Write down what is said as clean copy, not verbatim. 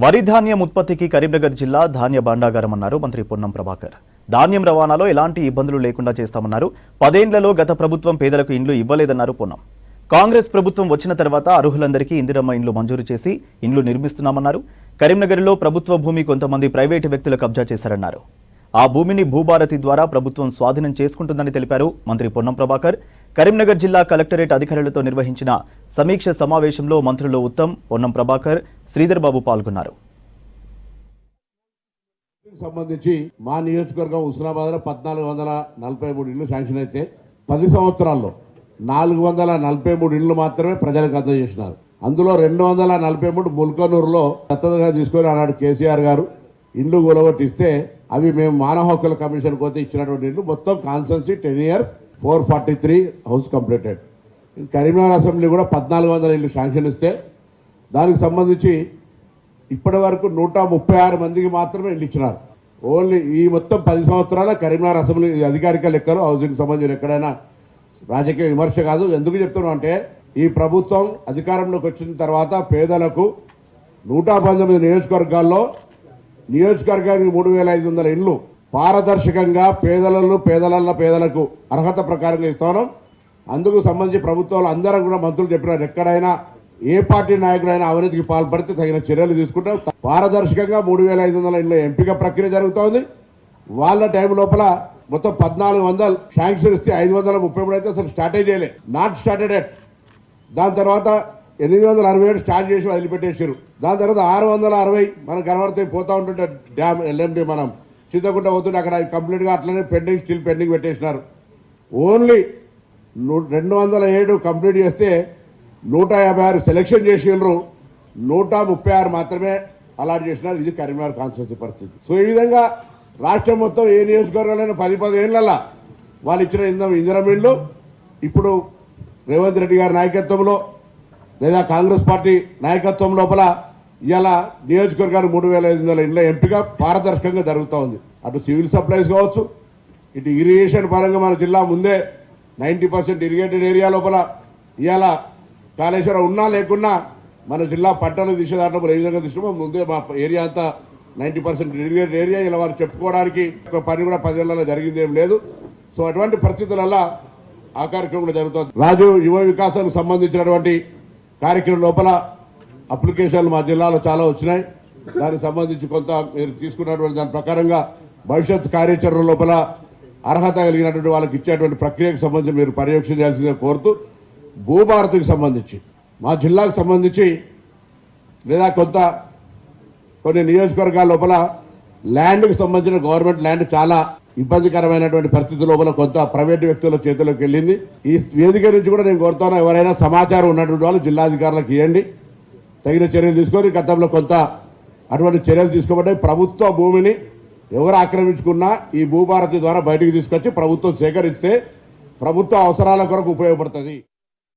వరి ధాన్యం ఉత్పత్తికి కరీంనగర్ జిల్లా ధాన్య భాండాగారం అన్నారు మంత్రి పొన్నం ప్రభాకర్. ధాన్యం రవాణాలో ఎలాంటి ఇబ్బందులు లేకుండా చేస్తామన్నారు. 10 ఏళ్లలో గత ప్రభుత్వం పేదలకు ఇండ్లు ఇవ్వలేదన్నారు పొన్నం. కాంగ్రెస్ ప్రభుత్వం వచ్చిన తర్వాత అర్హులందరికీ ఇందిరమ్మ ఇండ్లు మంజూరు చేసి ఇండ్లు నిర్మిస్తున్నామన్నారు. కరీంనగర్లో ప్రభుత్వ భూమి కొంతమంది ప్రైవేటు వ్యక్తులు కబ్జా చేశారన్నారు. ఆ భూమిని భూభారతి ద్వారా ప్రభుత్వం స్వాధీనం చేసుకుంటుందని తెలిపారు మంత్రి పొన్నం ప్రభాకర్. కరీంనగర్ జిల్లా కలెక్టరేట్ అధికారులతో నిర్వహించిన సమీక్ష సమావేశంలో మంత్రులు ఉత్తమ్, పొన్నం ప్రభాకర్, శ్రీధర్ బాబు పాల్గొన్నారు. సంబంధించి మా నియోజకవర్గం హుస్నాబాద్ లో 1443 ఇళ్లు శాంక్షన్ అయితే 10 సంవత్సరాల్లో 443 ఇళ్లు మాత్రమే ప్రజలకు అందజేసినారు. అందులో 243 ముల్కనూరులో దత్తతగా తీసుకొని ఆనాడు కేసీఆర్ గారు ఇండ్లు కూలగొట్టిస్తే అవి మేము మానవ హక్కుల కమిషన్ పోతే ఇచ్చినటువంటి ఇండ్లు మొత్తం constituency 10 years 443 house completed. Karimnagar assembly కూడా 1400 ఇళ్ళు శాంక్షన్ ఇస్తే దానికి సంబంధించి ఇప్పటి వరకు 136 మందికి మాత్రమే ఇల్లు ఇచ్చినారు. ఓన్లీ ఈ మొత్తం 10 సంవత్సరాల కరీంనగర్ అసెంబ్లీ అధికారిక లెక్కలు హౌసింగ్ సంబంధించిన ఎక్కడైనా రాజకీయ విమర్శ కాదు. ఎందుకు చెప్తున్నాం అంటే ఈ ప్రభుత్వం అధికారంలోకి వచ్చిన తర్వాత పేదలకు 119 నియోజకవర్గాల్లో నియోజకవర్గానికి 3500 ఇండ్లు పారదర్శకంగా పేదలకు అర్హత ప్రకారంగా ఇస్తాను. అందుకు సంబంధించి ప్రభుత్వాలు అందరం కూడా మంత్రులు చెప్పినారు, ఎక్కడైనా ఏ పార్టీ నాయకుడైనా అవినీతికి పాల్పడితే తగిన చర్యలు తీసుకుంటాం. పారదర్శకంగా 3500 ఇండ్ల ఎంపిక ప్రక్రియ జరుగుతోంది. వాళ్ళ టైం లోపల మొత్తం 1400 శాంక్షన్ ఇస్తే 533 అయితే అసలు స్టార్టే చేయలే, నాట్ స్టార్టెడ్ ఎట్. దాని తర్వాత 867 స్టార్ట్ చేసి వదిలిపెట్టేసారు. దాని తర్వాత 660 మనం కనబడితే పోతా ఉంటుంటే డ్యామ్ ఎల్ఎండి మనం చింతకుంట పోతుంటే అక్కడ కంప్లీట్గా అట్లనే స్టిల్ పెండింగ్ పెట్టేసినారు. ఓన్లీ 207 కంప్లీట్ చేస్తే 156 సెలెక్షన్ చేసినారు, 136 మాత్రమే అలాట్ చేసినారు. ఇది కరీంనగర్ కాన్స్టిట్యూన్సీ పరిస్థితి. సో ఈ విధంగా రాష్ట్రం మొత్తం ఏ నియోజకవర్గాలైనా 10 ఏళ్లలో వాళ్ళు ఇచ్చిన ఇందిరమ్మ ఇండ్లు ఇప్పుడు రేవంత్ రెడ్డి గారి నాయకత్వంలో లేదా కాంగ్రెస్ పార్టీ నాయకత్వం లోపల ఇలా నియోజకవర్గానికి 3500 ఇండ్ల ఎంపిక పారదర్శకంగా జరుగుతూ ఉంది. అటు సివిల్ సప్లైస్ కావచ్చు, ఇటు ఇరిగేషన్ పరంగా మన జిల్లా ముందే 90% ఇరిగేటెడ్ ఏరియా లోపల ఇవాళ కాళేశ్వరం ఉన్నా లేకున్నా మన జిల్లా పంటలు తీసే దాంట్లో ఏ విధంగా తీసుకోమో ముందే మా ఏరియా అంతా 90% ఇరిగేటెడ్ ఏరియా. ఇలా వారు చెప్పుకోవడానికి ఒక పని కూడా 10 ఏళ్లలో జరిగింది ఏం లేదు. సో అటువంటి పరిస్థితులలో ఆ కార్యక్రమం జరుగుతుంది. రాజు యువ వికాసానికి సంబంధించినటువంటి కార్యక్రమం లోపల అప్లికేషన్లు మా జిల్లాలో చాలా వచ్చినాయి. దానికి సంబంధించి కొంత మీరు తీసుకున్నటువంటి దాని ప్రకారంగా భవిష్యత్ కార్యాచరణ లోపల అర్హత కలిగినటువంటి వాళ్ళకి ఇచ్చేటువంటి ప్రక్రియకు సంబంధించి మీరు పర్యవేక్షణ చేయాల్సిందిగా కోరుతూ, భూభారతికి సంబంధించి మా జిల్లాకు సంబంధించి లేదా కొన్ని నియోజకవర్గాల లోపల ల్యాండ్కి సంబంధించిన గవర్నమెంట్ ల్యాండ్ చాలా ఇబ్బందికరమైనటువంటి పరిస్థితి లోపల కొంత ప్రైవేటు వ్యక్తుల చేతిలోకి వెళ్ళింది. ఈ వేదిక నుంచి కూడా నేను కోరుతాను, ఎవరైనా సమాచారం ఉన్నటువంటి వాళ్ళు జిల్లాధికారులకు ఇవ్వండి, తగిన చర్యలు తీసుకొని. గతంలో కొంత అటువంటి చర్యలు తీసుకోబడ్డాయి. ప్రభుత్వ భూమిని ఎవరు ఆక్రమించుకున్నా ఈ భూభారతి ద్వారా బయటకు తీసుకొచ్చి ప్రభుత్వం సేకరిస్తే ప్రభుత్వ అవసరాల కొరకు ఉపయోగపడుతుంది.